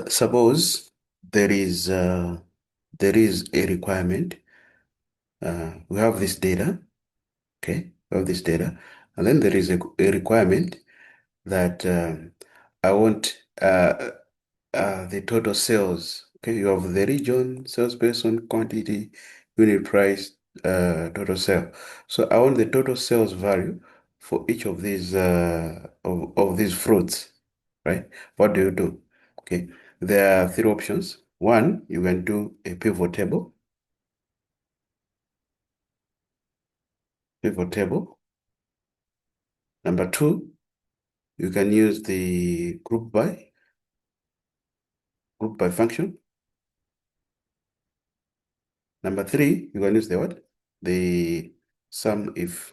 Suppose there is a requirement. We have this data, okay? We have this data, and then there is a requirement that I want the total sales. Okay, you have the region, sales based on quantity, unit price, total sale. So I want the total sales value for each of these of these fruits, right? What do you do? Okay, there are three options. One, you can do a pivot table. Pivot table. Number two, you can use the group by function. Number three, you can use the what? The SUMIF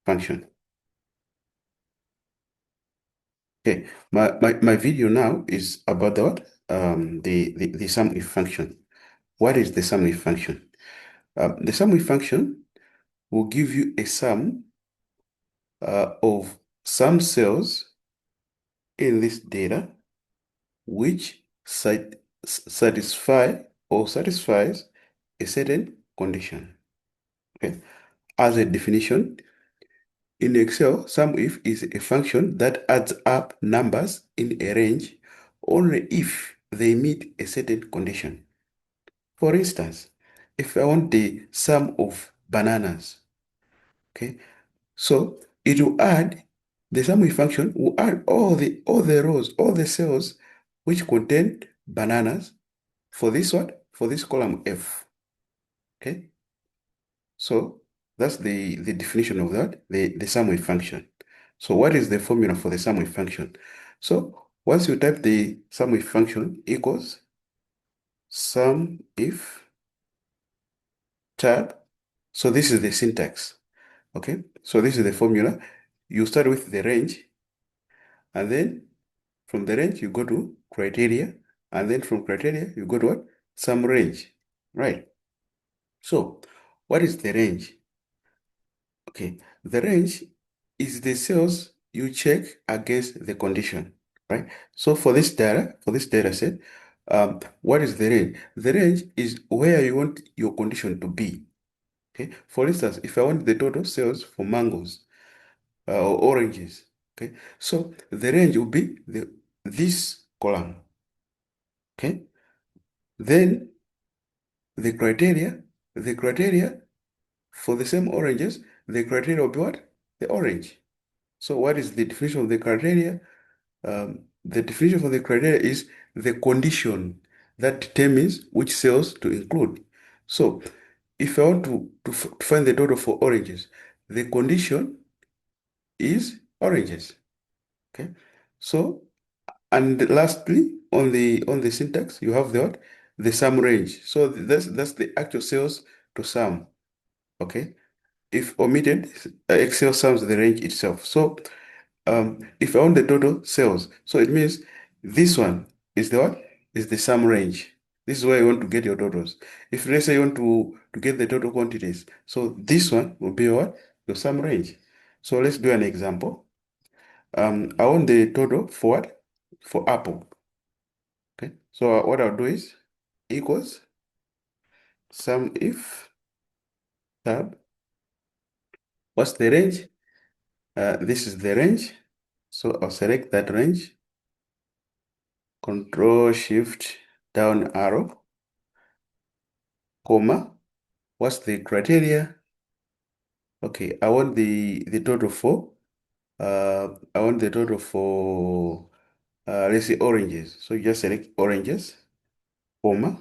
function. Okay, my video now is about the what? The SUMIF function. What is the SUMIF function? The SUMIF function will give you a sum of some cells in this data which satisfy or satisfies a certain condition. Okay. As a definition, in Excel, SUMIF is a function that adds up numbers in a range only if they meet a certain condition. For instance, if I want the sum of bananas, okay, so it will add the SUMIF function will add all the rows, all the cells which contain bananas for this one, for this column F. Okay, so that's the definition of that, the SUMIF function. So what is the formula for the SUMIF function? So once you type the SUMIF function equals SUMIF tab. So this is the syntax. Okay, so this is the formula. You start with the range, and then from the range you go to criteria, and then from criteria you go to what? Sum range. Right. So what is the range? Okay, the range is the cells you check against the condition, right? So for this data set, what is the range? The range is where you want your condition to be. Okay, for instance, if I want the total sales for mangoes or oranges, okay, so the range will be this column. Okay, then the criteria for the same oranges, the criteria will be what? The orange. So what is the definition of the criteria? The definition for the criteria is the condition that determines which cells to include. So if I want to find the total for oranges, the condition is oranges. Okay. So, and lastly, on the syntax, you have the what? The sum range. So that's the actual cells to sum. Okay. If omitted, Excel sums the range itself. So if I want the total sales, so it means this one is the what? Is the sum range. This is where you want to get your totals. If let's say you want to get the total quantities, so this one will be what? Your sum range. So let's do an example. I want the total for what? For apple. Okay. So what I'll do is equals sum if tab. What's the range? This is the range. So I'll select that range. Control Shift down arrow, comma. What's the criteria? Okay, I want the total for I want the total for let's say oranges. So you just select oranges, comma.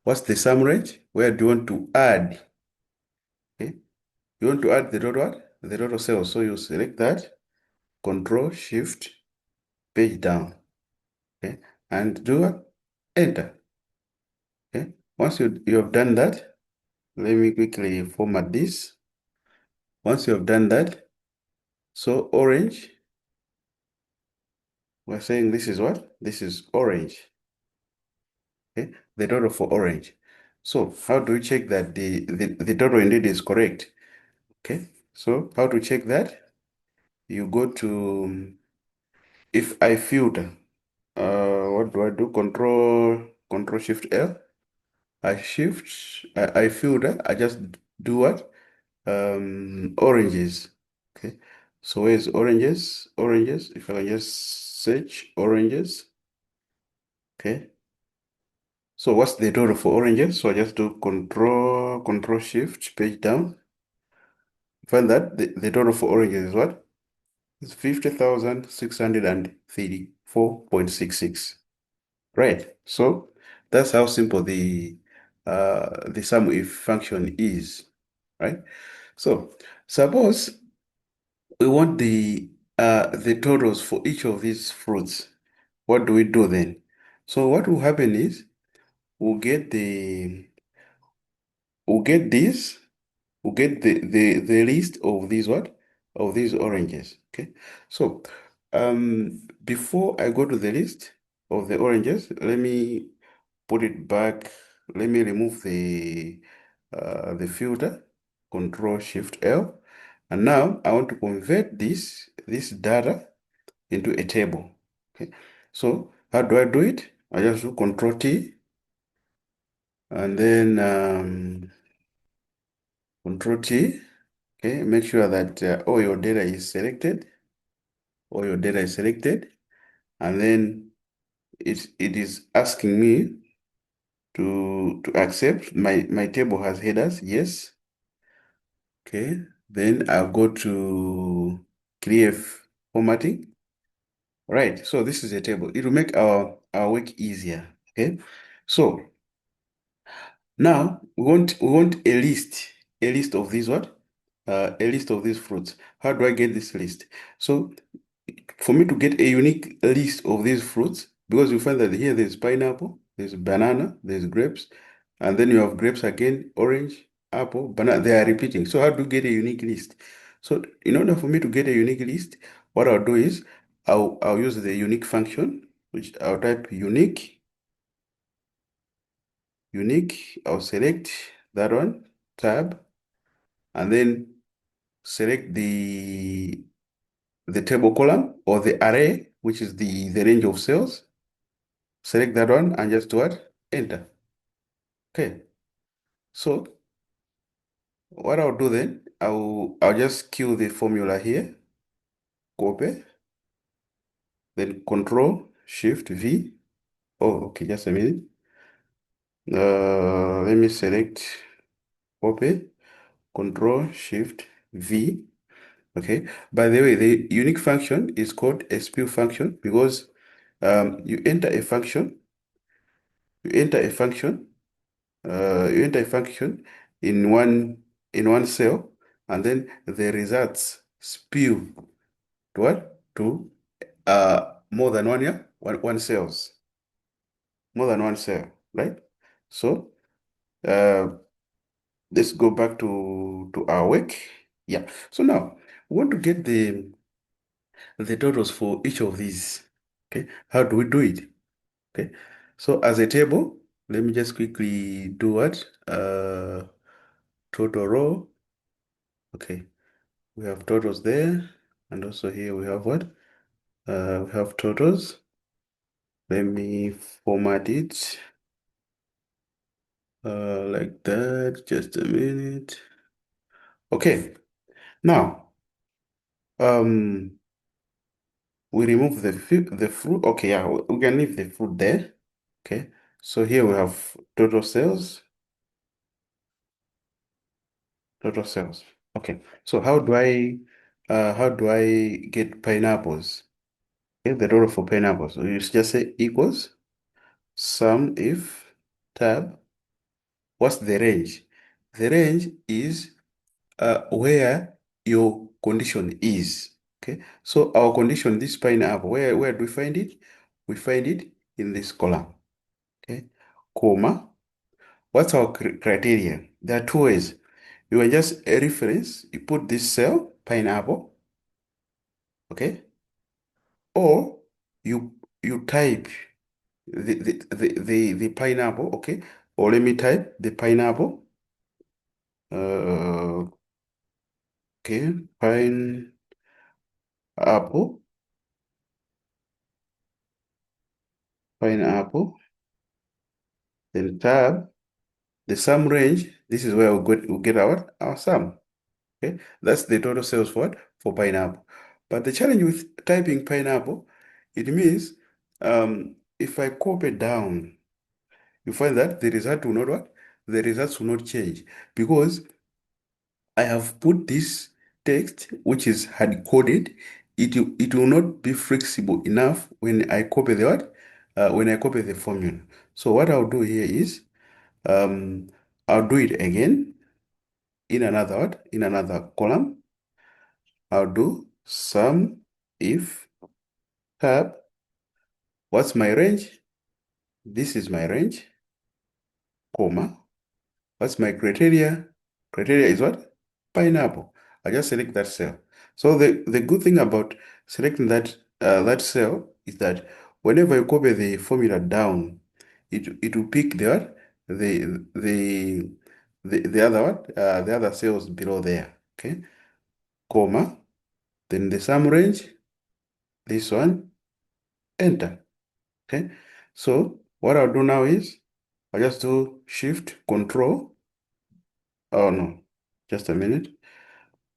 What's the sum range? Where do you want to add? Okay, you want to add the total what? The total cells. So you select that, Control Shift page down. Okay, and do what? Enter. Okay, once you have done that, let me quickly format this. Once you have done that, so orange, we're saying this is what? This is orange. Okay, the total for orange. So how do we check that the total indeed is correct? Okay, so how to check that? You go to if I filter. what do I do? Control Shift L. I filter. I just do what? Oranges. Okay. So where's oranges? Oranges. If I can just search oranges. Okay. So what's the total for oranges? So I just do Control Shift, page down. Find that the total for oranges is what? It's 50,634.66. Right. So that's how simple the SUMIF function is. Right. So suppose we want the totals for each of these fruits. What do we do then? So what will happen is we'll get the we'll get this we'll get the list of these what? Of these oranges. Okay. So before I go to the list of the oranges, let me put it back. Let me remove the filter, Control Shift L. And now I want to convert this data into a table. Okay. So how do I do it? I just do Control T and then Control T. Okay. Make sure that all your data is selected. All your data is selected, and then it is asking me to accept. My table has headers. Yes. Okay. Then I'll go to create formatting. Right. So this is a table. It will make our work easier. Okay. So now we want a list of these what? A list of these fruits. How do I get this list? So for me to get a unique list of these fruits, because you find that here there's pineapple, there's banana, there's grapes, and then you have grapes again, orange, apple, banana. They are repeating. So how do you get a unique list? So in order for me to get a unique list, what I'll do is I'll use the unique function, which I'll type unique. I'll select that one, tab, and then select the table column or the array, which is the range of cells. Select that one and just what? Enter. Okay. So what I'll do then, I'll just kill the formula here, copy, then Control Shift V. Oh, okay, just a minute. Let me select copy, Control Shift V. Okay. By the way, the unique function is called a SPU function because you enter a function, you enter a function, you enter a function in one cell, and then the results spew to what? To more than one, yeah, one cells, more than one cell, right? So uh, let's go back to our work. Yeah. So now we want to get the totals for each of these. Okay. How do we do it? Okay. So as a table, let me just quickly do what? Total row. Okay. We have totals there. And also here we have what? We have totals. Let me format it like that. Just a minute. Okay. Now, um, we remove the fruit. Okay, yeah, we can leave the fruit there. Okay. So here we have total sales. Total sales. Okay. So how do I get pineapples? Okay, the total for pineapples. So you just say equals sum if tab. What's the range? The range is where your condition is. Okay. So our condition, this pineapple, where do we find it? We find it in this column. Okay. Comma. What's our criteria? There are two ways. You can just a reference, you put this cell, pineapple, okay? Or you type the pineapple, okay? Or let me type the pineapple. Uh, okay, pineapple. pineapple, then tab, the sum range. This is where we'll get our sum. Okay, that's the total sales for what? For pineapple. But the challenge with typing pineapple, it means if I copy down, you find that the result will not what? The results will not change because I have put this text, which is hard coded. It will not be flexible enough when I copy the what? When I copy the formula. So what I'll do here is um, I'll do it again in another what? In another column. I'll do sum if tab. What's my range? This is my range, comma. What's my criteria? Criteria is what? Pineapple. I just select that cell. So the good thing about selecting that cell is that whenever you copy the formula down, it will pick the what? The the other what? The other cells below there. Okay, comma. Then the sum range. This one. Enter. Okay. So what I'll do now is I just do Shift Control. Oh no, just a minute.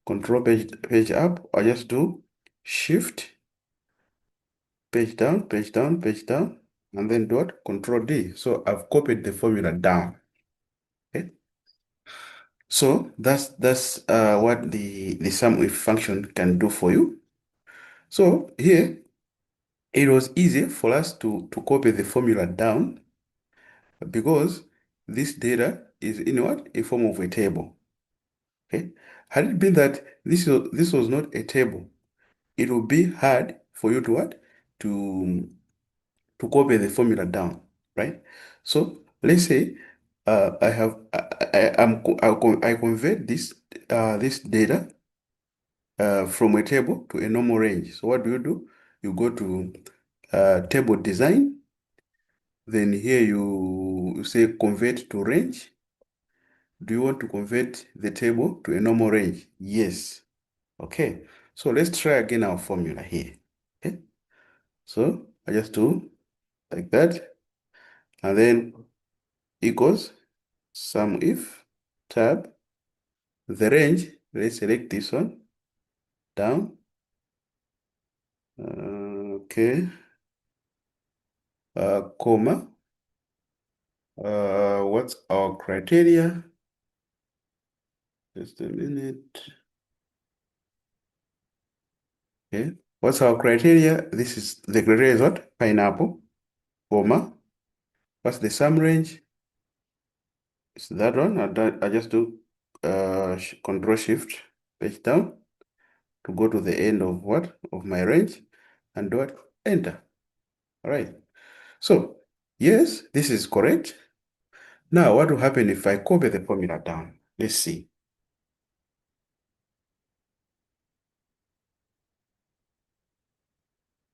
Control page up. I just do Shift page down, page down, page down, and then dot Control D. So I've copied the formula down. Okay. So that's what the SUMIF function can do for you. So here it was easy for us to copy the formula down because this data is in what? A form of a table. Okay. Had it been that this was not a table, it would be hard for you to what? To to copy the formula down, right? So let's say I have I convert this data from a table to a normal range. So what do? You go to table design, then here you say convert to range. Do you want to convert the table to a normal range? Yes. Okay. So let's try again our formula here. Okay. So I just do like that, and then equals sum if tab the range. Let's select this one down. Okay. Comma. What's our criteria? Just a minute. Okay. What's our criteria? This is the criteria is what? Pineapple, comma. What's the sum range? It's that one. I just do Control Shift page down to go to the end of what? Of my range and do what? Enter. All right. So yes, this is correct. Now, what will happen if I copy the formula down? Let's see.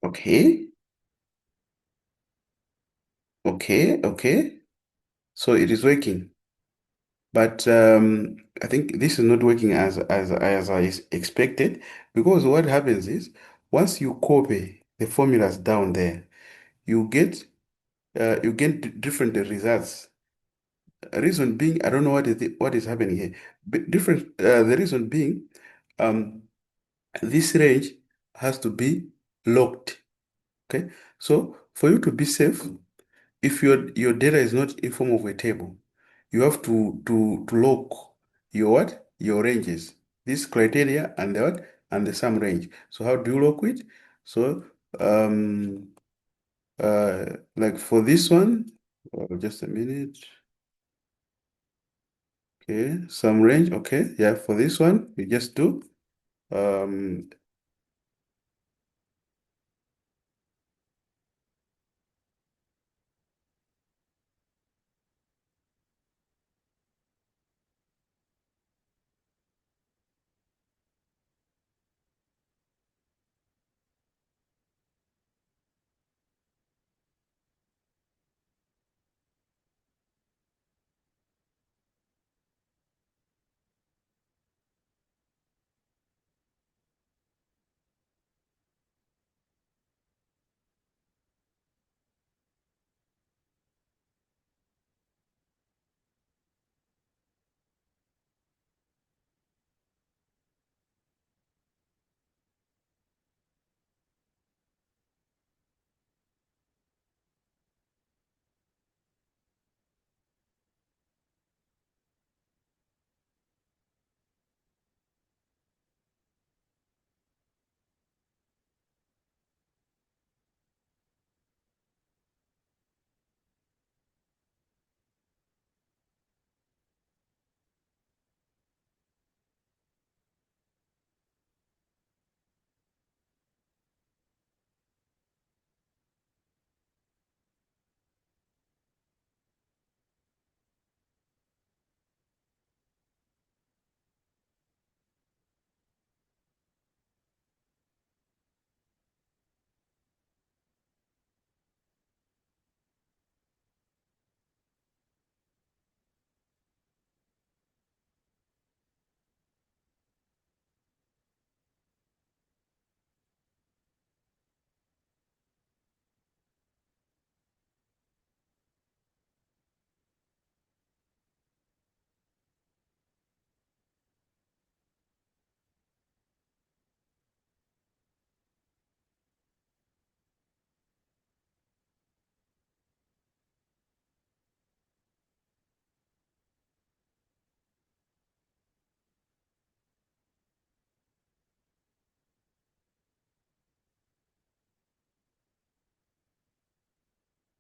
Okay. Okay. Okay. So it is working. But I think this is not working as I expected, because what happens is once you copy the formulas down there, you get different results. Reason being, I don't know what is happening here. But different. The reason being, um, this range has to be locked. Okay, so for you to be safe, if your data is not in form of a table, you have to lock your what? Your ranges. This criteria and the what? And the sum range. So how do you lock it? So um like for this one, just a minute. Okay, sum range. Okay, yeah, for this one, you just do